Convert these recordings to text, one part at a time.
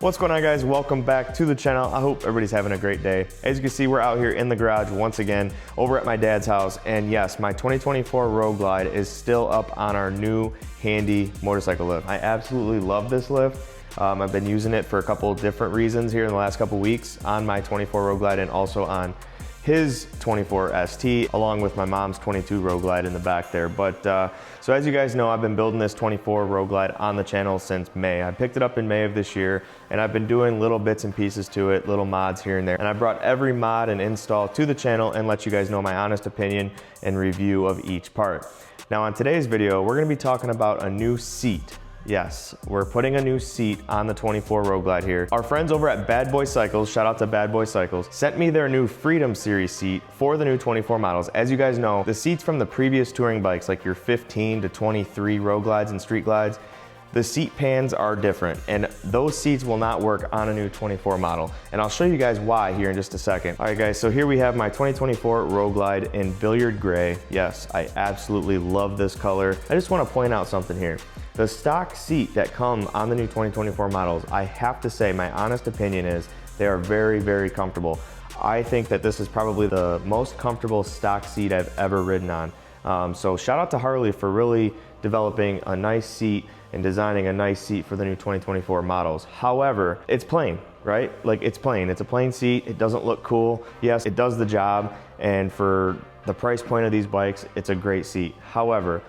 What's going on, guys? Welcome back to the channel. I hope everybody's having a great day. As you can see, we're out here in the garage once again over at my dad's house, and yes, my 2024 Road Glide is still up on our new handy motorcycle lift. I absolutely love this lift. I've been using it for a couple different reasons here in the last couple weeks on my 24 Road Glide and also on his 24 ST, along with my mom's 22 Road Glide in the back there. But so as you guys know, I've been building this 24 Road Glide on the channel since May. I picked it up in May of this year, and I've been doing little bits and pieces to it, little mods here and there. And I brought every mod and install to the channel and let you guys know my honest opinion and review of each part. Now on today's video, we're gonna be talking about a new seat. Yes, we're putting a new seat on the 24 Road Glide here. Our friends over at Boyz Cyclez, shout out to Boyz Cyclez, sent me their new Freedom Series seat for the new 24 models. As you guys know, the seats from the previous touring bikes, like your 15 to 23 Road Glides and Street Glides, the seat pans are different, and those seats will not work on a new 24 model. And I'll show you guys why here in just a second. All right, guys, so here we have my 2024 Road Glide in Billiard Gray. Yes, I absolutely love this color. I just want to point out something here. The stock seat that come on the new 2024 models, I have to say, my honest opinion is they are very, very comfortable. I think that this is probably the most comfortable stock seat I've ever ridden on. So shout out to Harley for really developing a nice seat and designing a nice seat for the new 2024 models. However, it's plain, right? Like, it's plain. It's a plain seat. It doesn't look cool. Yes, it does the job. And for the price point of these bikes, it's a great seat. However,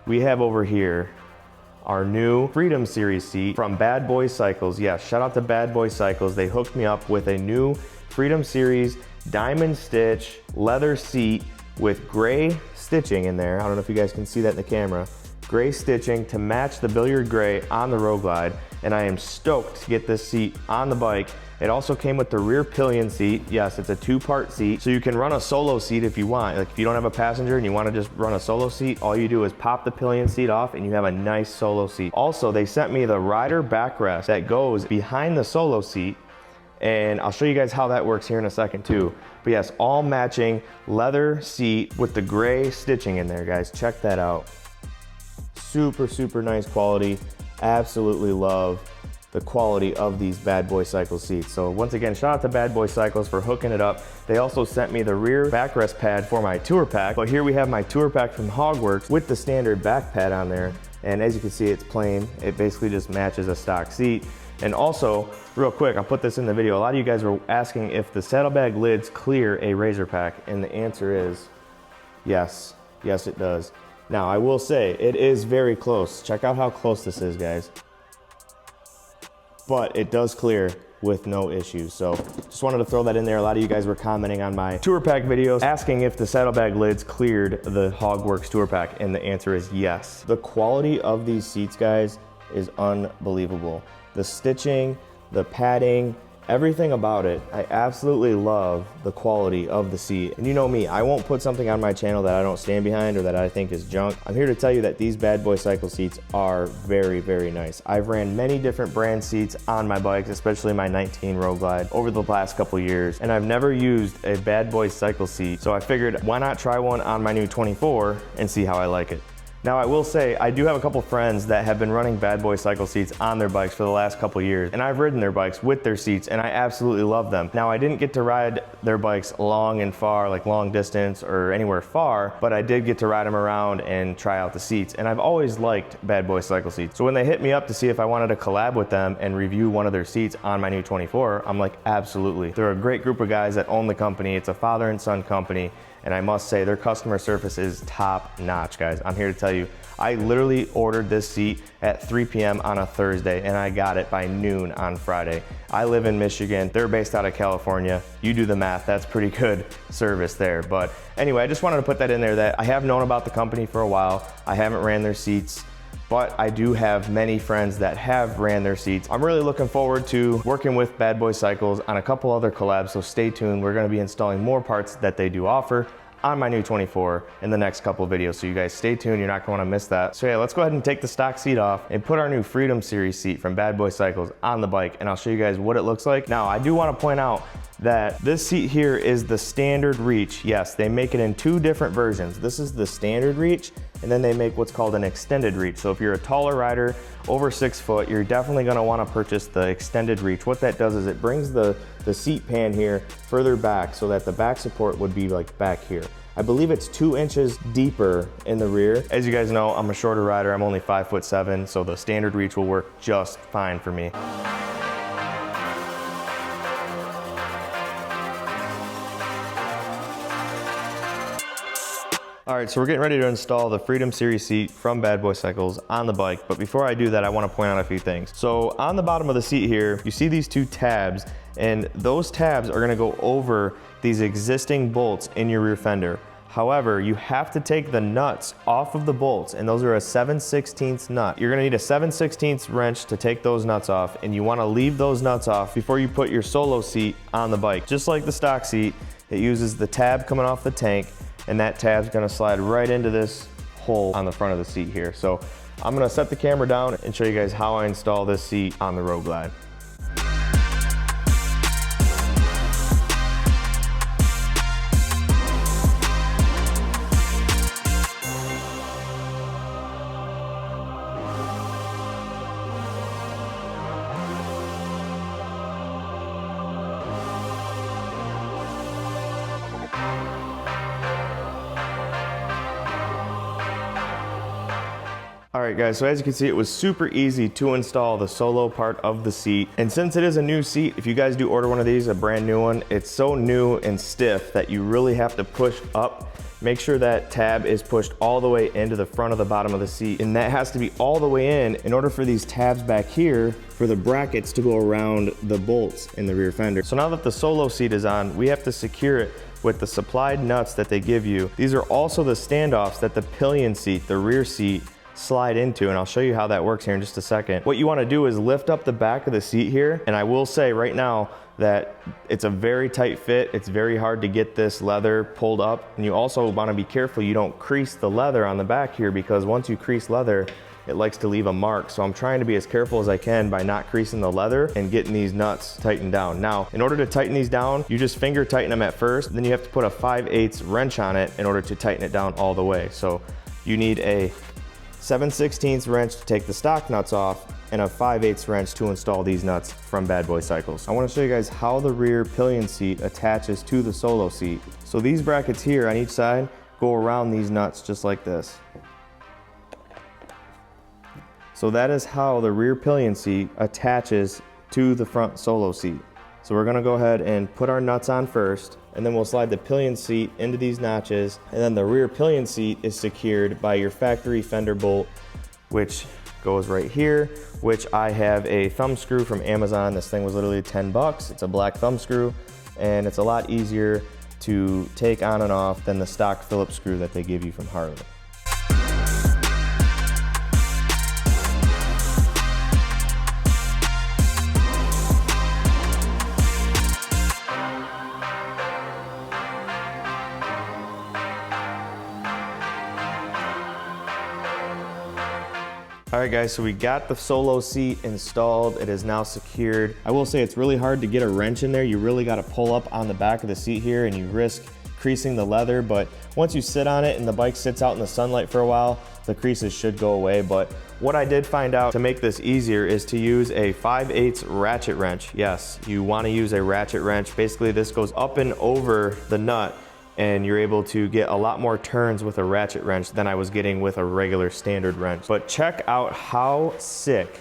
we have over here our new Freedom Series seat from Boyz Cyclez. Yes, shout out to Boyz Cyclez. They hooked me up with a new Freedom Series diamond stitch leather seat with gray stitching in there. I don't know if you guys can see that in the camera. Gray stitching to match the Billiard Gray on the Road Glide, and I am stoked to get this seat on the bike. It also came with the rear pillion seat. Yes, it's a two-part seat, so you can run a solo seat if you want. Like, if you don't have a passenger and you want to just run a solo seat, all you do is pop the pillion seat off and you have a nice solo seat. Also, they sent me the rider backrest that goes behind the solo seat, and I'll show you guys how that works here in a second too. But yes, all matching leather seat with the gray stitching in there, guys. Check that out. Super, super nice quality. Absolutely love the quality of these Boyz Cyclez seats. So once again, shout out to Boyz Cyclez for hooking it up. They also sent me the rear backrest pad for my tour pack. But here we have my tour pack from Hogworks with the standard back pad on there. And as you can see, it's plain. It basically just matches a stock seat. And also, real quick, I'll put this in the video. A lot of you guys were asking if the saddlebag lids clear a razor pack, and the answer is yes. Yes, it does. Now, I will say, it is very close. Check out how close this is, guys. But it does clear with no issues. So just wanted to throw that in there. A lot of you guys were commenting on my tour pack videos, asking if the saddlebag lids cleared the Hogworks tour pack, and the answer is yes. The quality of these seats, guys, is unbelievable. The stitching, the padding, everything about it, I absolutely love the quality of the seat. And you know me, I won't put something on my channel that I don't stand behind or that I think is junk. I'm here to tell you that these Boyz Cyclez seats are very, very nice. I've ran many different brand seats on my bikes, especially my 19 Road Glide, over the last couple years, and I've never used a Boyz Cyclez seat, so I figured why not try one on my new 24 and see how I like it. Now, I will say, I do have a couple friends that have been running Boyz Cyclez seats on their bikes for the last couple years, and I've ridden their bikes with their seats, and I absolutely love them. Now, I didn't get to ride their bikes long and far, like long distance or anywhere far, but I did get to ride them around and try out the seats, and I've always liked Boyz Cyclez seats. So when they hit me up to see if I wanted to collab with them and review one of their seats on my new 24, I'm like, absolutely. They're a great group of guys that own the company. It's a father and son company. And I must say, their customer service is top notch, guys. I'm here to tell you, I literally ordered this seat at 3 p.m. on a Thursday, and I got it by noon on Friday. I live in Michigan. They're based out of California. You do the math. That's pretty good service there. But anyway, I just wanted to put that in there that I have known about the company for a while. I haven't ran their seats, but I do have many friends that have ran their seats. I'm really looking forward to working with Boyz Cyclez on a couple other collabs, so stay tuned. We're gonna be installing more parts that they do offer on my new 24 in the next couple videos, so you guys stay tuned, you're not gonna wanna miss that. So yeah, let's go ahead and take the stock seat off and put our new Freedom Series seat from Bad Boy Cycles on the bike, and I'll show you guys what it looks like. Now, I do wanna point out that this seat here is the standard reach. Yes, they make it in two different versions. This is the standard reach, and then they make what's called an extended reach. So if you're a taller rider, over 6 foot, you're definitely gonna wanna purchase the extended reach. What that does is it brings the seat pan here further back so that the back support would be like back here. I believe it's 2 inches deeper in the rear. As you guys know, I'm a shorter rider, I'm only 5'7", so the standard reach will work just fine for me. All right, so we're getting ready to install the Freedom Series seat from Bad Boy Cycles on the bike. But before I do that, I wanna point out a few things. So on the bottom of the seat here, you see these 2 tabs, and those tabs are gonna go over these existing bolts in your rear fender. However, you have to take the nuts off of the bolts, and those are a 7/16 nut. You're gonna need a 7/16 wrench to take those nuts off, and you wanna leave those nuts off before you put your solo seat on the bike. Just like the stock seat, it uses the tab coming off the tank, and that tab's gonna slide right into this hole on the front of the seat here. So I'm gonna set the camera down and show you guys how I install this seat on the Road Glide. All right guys, so as you can see, it was super easy to install the solo part of the seat. And since it is a new seat, if you guys do order one of these, a brand new one, it's so new and stiff that you really have to push up. Make sure that tab is pushed all the way into the front of the bottom of the seat. And that has to be all the way in order for these tabs back here for the brackets to go around the bolts in the rear fender. So now that the solo seat is on, we have to secure it with the supplied nuts that they give you. These are also the standoffs that the pillion seat, the rear seat, slide into, and I'll show you how that works here in just a second. What you want to do is lift up the back of the seat here, and I will say right now that it's a very tight fit. It's very hard to get this leather pulled up, and you also want to be careful you don't crease the leather on the back here, because once you crease leather, it likes to leave a mark. So I'm trying to be as careful as I can by not creasing the leather and getting these nuts tightened down. Now, in order to tighten these down, you just finger tighten them at first, then you have to put a 5/8 wrench on it in order to tighten it down all the way. So you need a 7/16 wrench to take the stock nuts off, and a 5/8 wrench to install these nuts from Bad Boy Cycles. I want to show you guys how the rear pillion seat attaches to the solo seat. So these brackets here on each side go around these nuts just like this. So that is how the rear pillion seat attaches to the front solo seat. So we're gonna go ahead and put our nuts on first, and then we'll slide the pillion seat into these notches, and then the rear pillion seat is secured by your factory fender bolt, which goes right here, which I have a thumb screw from Amazon. This thing was literally 10 bucks. It's a black thumb screw, and it's a lot easier to take on and off than the stock Phillips screw that they give you from Harley. All right guys, so we got the solo seat installed. It is now secured. I will say it's really hard to get a wrench in there. You really got to pull up on the back of the seat here, and you risk creasing the leather, but once you sit on it and the bike sits out in the sunlight for a while, the creases should go away. But what I did find out to make this easier is to use a 5/8 ratchet wrench. Yes, you want to use a ratchet wrench. Basically, this goes up and over the nut, and you're able to get a lot more turns with a ratchet wrench than I was getting with a regular standard wrench. But check out how sick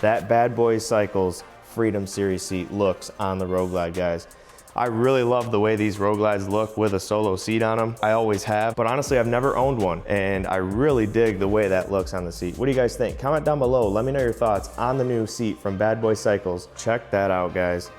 that Bad Boy Cycles Freedom Series seat looks on the Road Glide, guys. I really love the way these Road Glides look with a solo seat on them. I always have, but honestly, I've never owned one, and I really dig the way that looks on the seat. What do you guys think? Comment down below. Let me know your thoughts on the new seat from Bad Boy Cycles. Check that out, guys.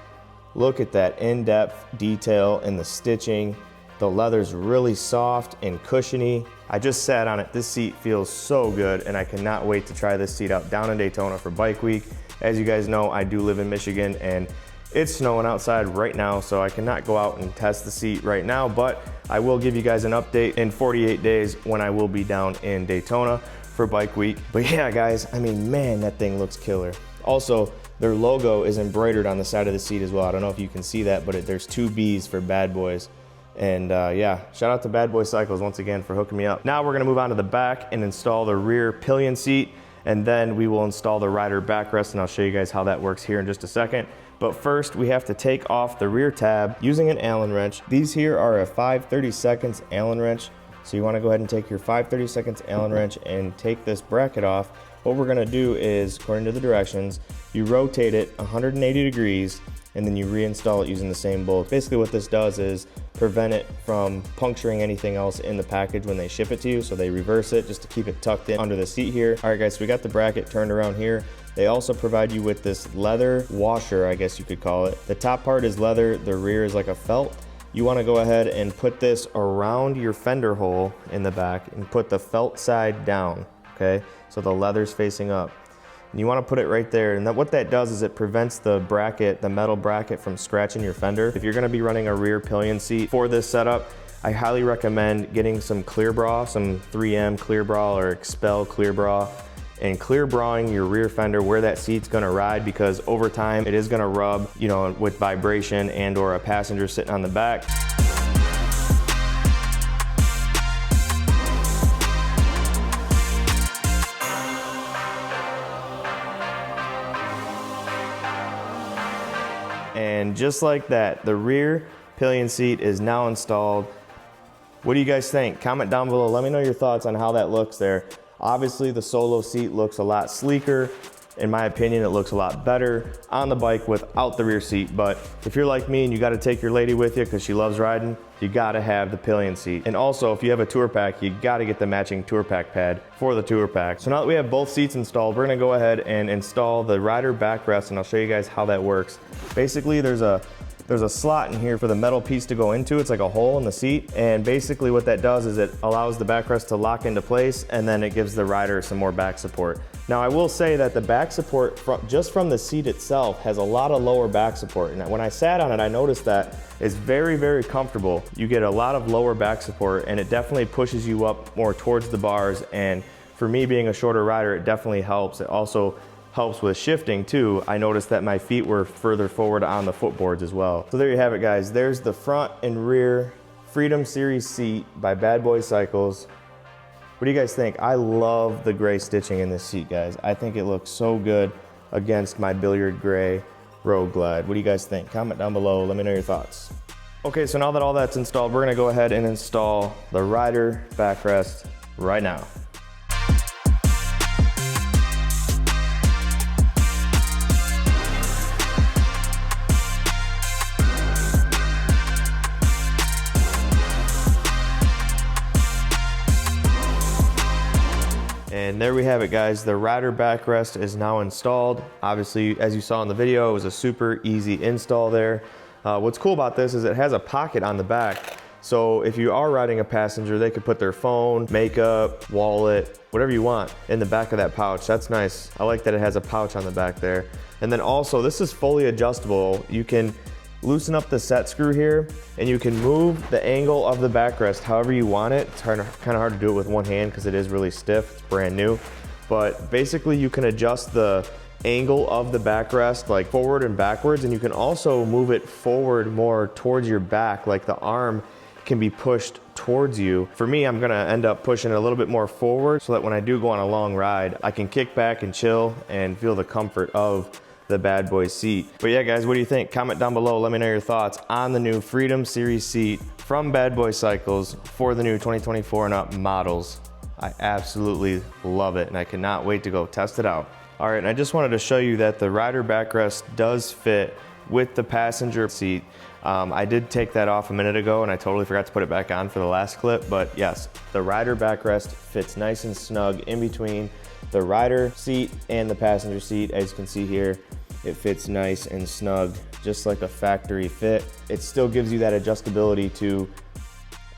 Look at that in-depth detail in the stitching. The leather's really soft and cushiony. I just sat on it. This seat feels so good, and I cannot wait to try this seat out down in Daytona for Bike Week. As you guys know, I do live in Michigan, and It's snowing outside right now, so I cannot go out and test the seat right now, but I will give you guys an update in 48 days when I will be down in Daytona for Bike Week. But yeah, guys, I mean, man, that thing looks killer. Also, their logo is embroidered on the side of the seat as well. I don't know if you can see that, but there's 2 B's for Bad Boys. And yeah, shout out to Boyz Cyclez once again for hooking me up. Now we're gonna move on to the back and install the rear pillion seat, and then we will install the rider backrest, and I'll show you guys how that works here in just a second. But first, we have to take off the rear tab using an Allen wrench. These here are a 5/32 Allen wrench. So you wanna go ahead and take your 5/32 Allen wrench and take this bracket off. What we're gonna do is, according to the directions, you rotate it 180 degrees and then you reinstall it using the same bolt. Basically what this does is prevent it from puncturing anything else in the package when they ship it to you. So they reverse it just to keep it tucked in under the seat here. All right guys, so we got the bracket turned around here. They also provide you with this leather washer, I guess you could call it. The top part is leather, the rear is like a felt. You wanna go ahead and put this around your fender hole in the back and put the felt side down, okay? So the leather's facing up. And you wanna put it right there. And what that does is it prevents the bracket, the metal bracket, from scratching your fender. If you're gonna be running a rear pillion seat for this setup, I highly recommend getting some clear bra, some 3M clear bra or Expel clear bra, and clear brawing your rear fender where that seat's gonna ride, because over time it is gonna rub, you know, with vibration and or a passenger sitting on the back. And just like that, the rear pillion seat is now installed. What do you guys think? Comment down below. Let me know your thoughts on how that looks there. Obviously, the solo seat looks a lot sleeker. In my opinion, it looks a lot better on the bike without the rear seat. But if you're like me and you gotta take your lady with you because she loves riding, you gotta have the pillion seat. And also, if you have a tour pack, you gotta get the matching tour pack pad for the tour pack. So now that we have both seats installed, we're gonna go ahead and install the rider backrest, and I'll show you guys how that works. Basically, there's a slot in here for the metal piece to go into. It's like a hole in the seat. And basically what that does is it allows the backrest to lock into place, and then it gives the rider some more back support. Now I will say that the back support just from the seat itself has a lot of lower back support. And when I sat on it, I noticed that it's very, very comfortable. You get a lot of lower back support, and it definitely pushes you up more towards the bars. And for me being a shorter rider, it definitely helps. It also helps with shifting too. I noticed that my feet were further forward on the footboards as well. So there you have it, guys. There's the front and rear Freedom Series seat by Boyz Cyclez. What do you guys think? I love the gray stitching in this seat, guys. I think it looks so good against my billiard gray Road Glide. What do you guys think? Comment down below. Let me know your thoughts. Okay, so now that all that's installed, we're gonna go ahead and install the rider backrest right now. And there we have it, guys. The rider backrest is now installed. Obviously, as you saw in the video, it was a super easy install there. What's cool about this is it has a pocket on the back. So if you are riding a passenger, they could put their phone, makeup, wallet, whatever you want in the back of that pouch. That's nice. I like that it has a pouch on the back there. And then also, this is fully adjustable. You can loosen up the set screw here, and you can move the angle of the backrest however you want it. It's kind of hard to do it with one hand because it is really stiff. It's brand new. But basically, you can adjust the angle of the backrest like forward and backwards, and you can also move it forward more towards your back, like the arm can be pushed towards you. For me, I'm gonna end up pushing it a little bit more forward so that when I do go on a long ride, I can kick back and chill and feel the comfort of the Bad Boy seat. But yeah, guys, what do you think? Comment down below. Let me know your thoughts on the new Freedom Series seat from Boyz Cyclez for the new 2024 and up models. I absolutely love it, and I cannot wait to go test it out. All right, and I just wanted to show you that the rider backrest does fit with the passenger seat. I did take that off a minute ago, and I totally forgot to put it back on for the last clip, but yes, the rider backrest fits nice and snug in between the rider seat and the passenger seat. As you can see here, it fits nice and snug, just like a factory fit. It still gives you that adjustability to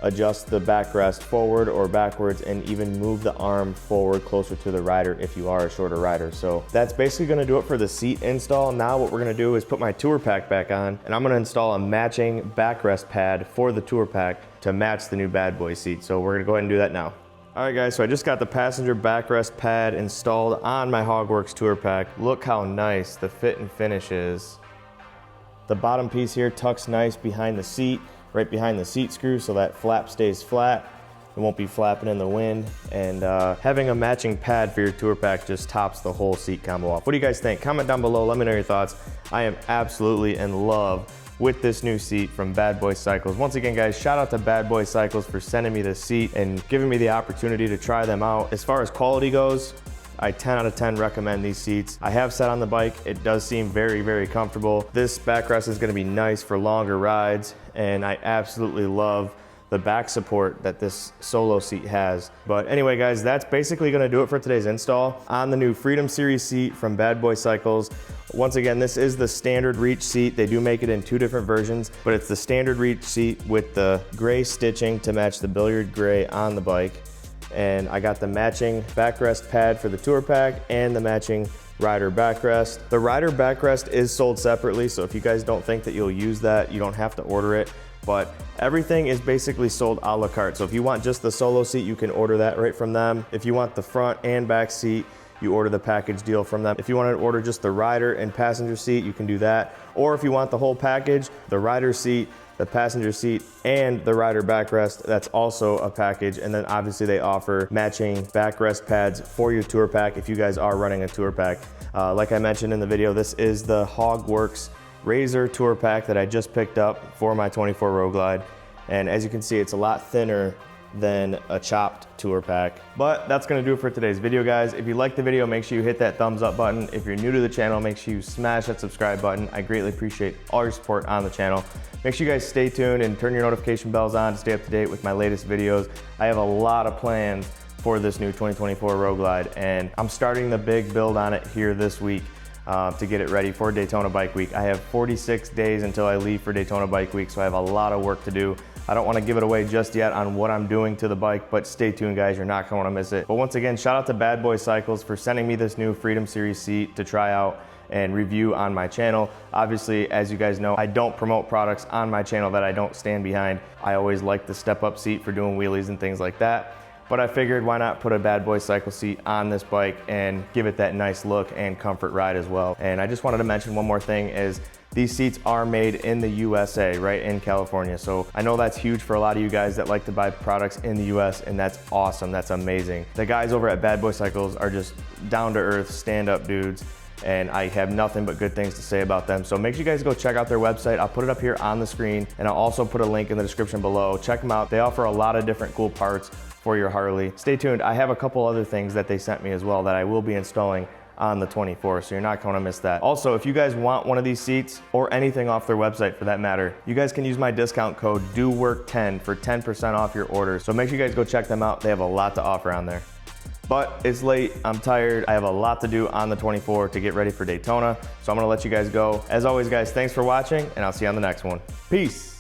adjust the backrest forward or backwards, and even move the arm forward closer to the rider if you are a shorter rider. So that's basically gonna do it for the seat install. Now what we're gonna do is put my tour pack back on, and I'm gonna install a matching backrest pad for the tour pack to match the new Bad Boy seat. So we're gonna go ahead and do that now. All right guys, so I just got the passenger backrest pad installed on my Hogworks tour pack. Look how nice the fit and finish is. The bottom piece here tucks nice behind the seat, right behind the seat screw, so that flap stays flat. It won't be flapping in the wind. And having a matching pad for your tour pack just tops the whole seat combo off. What do you guys think? Comment down below, let me know your thoughts. I am absolutely in love with this new seat from Bad Boyz Cyclez. Once again guys, shout out to Bad Boyz Cyclez for sending me this seat and giving me the opportunity to try them out. As far as quality goes, I 10 out of 10 recommend these seats. I have sat on the bike. It does seem very, very comfortable. This backrest is gonna be nice for longer rides, and I absolutely love the back support that this solo seat has. But anyway guys, that's basically gonna do it for today's install on the new Freedom Series seat from Bad Boyz Cyclez. Once again, this is the standard reach seat. They do make it in 2 different versions, but it's the standard reach seat with the gray stitching to match the billiard gray on the bike. And I got the matching backrest pad for the tour pack and the matching rider backrest. The rider backrest is sold separately, so if you guys don't think that you'll use that, you don't have to order it. But everything is basically sold a la carte. So if you want just the solo seat, you can order that right from them. If you want the front and back seat, you order the package deal from them. If you want to order just the rider and passenger seat, you can do that. Or if you want the whole package, the rider seat, the passenger seat, and the rider backrest, that's also a package. And then obviously they offer matching backrest pads for your tour pack if you guys are running a tour pack. Like I mentioned in the video, this is the Hogworks Razor tour pack that I just picked up for my 24 Road Glide. And as you can see, it's a lot thinner than a chopped tour pack. But that's gonna do it for today's video guys. If you liked the video, make sure you hit that thumbs up button. If you're new to the channel, make sure you smash that subscribe button. I greatly appreciate all your support on the channel. Make sure you guys stay tuned and turn your notification bells on to stay up to date with my latest videos. I have a lot of plans for this new 2024 Road Glide, and I'm starting the big build on it here this week to get it ready for Daytona Bike Week. I have 46 days until I leave for Daytona Bike Week, so I have a lot of work to do. I don't want to give it away just yet on what I'm doing to the bike, but stay tuned guys, you're not going to want to miss it. But once again, shout out to Bad Boyz Cyclez for sending me this new Freedom Series seat to try out and review on my channel. Obviously, as you guys know, I don't promote products on my channel that I don't stand behind. I always like the step up seat for doing wheelies and things like that. But I figured why not put a Bad Boyz Cyclez seat on this bike and give it that nice look and comfort ride as well. And I just wanted to mention one more thing is these seats are made in the USA, right in California. So I know that's huge for a lot of you guys that like to buy products in the US, and that's awesome, that's amazing. The guys over at Bad Boyz Cyclez are just down to earth, stand up dudes, and I have nothing but good things to say about them. So make sure you guys go check out their website. I'll put it up here on the screen, and I'll also put a link in the description below. Check them out. They offer a lot of different cool parts for your Harley. Stay tuned. I have a couple other things that they sent me as well that I will be installing on the 24th, so you're not going to miss that. Also, if you guys want one of these seats or anything off their website for that matter, you guys can use my discount code DOOWORK10 for 10% off your order. So make sure you guys go check them out. They have a lot to offer on there. But it's late, I'm tired, I have a lot to do on the 24 to get ready for Daytona, so I'm gonna let you guys go. As always guys, thanks for watching, and I'll see you on the next one. Peace.